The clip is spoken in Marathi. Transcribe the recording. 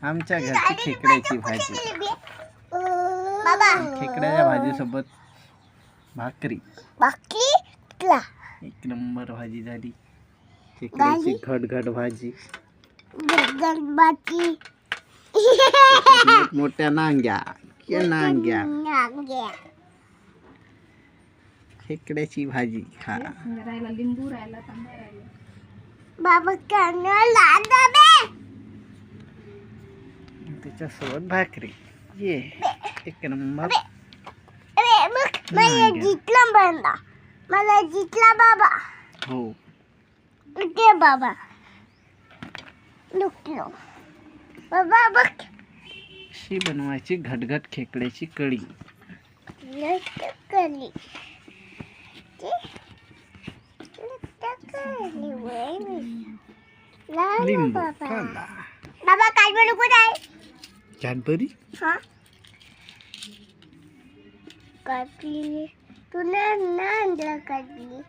आमच्या घरची खेकड्याची भाजी. खेकड्याच्या भाजीसोबत भाकरी. एक नंबर भाजी झाली. खेकड्याची घटघट भाजी. मोठ्या नांग्या खेकड्याची भाजी खा. लिंबू राहिला, तांबा राहिला. बाबा त्याच्यासोबत भाकरी. ये एक नंबर. मला जितला बाबा. हो ते बाबा लुकलो. बाबा बघ अशी बनवायची घटघट खेकड्याची कढी. लिंबू कांदा. बाबा काय बनवू कुठे आहे? कॅडबरी. हा कापली तू ना आणलं काढली.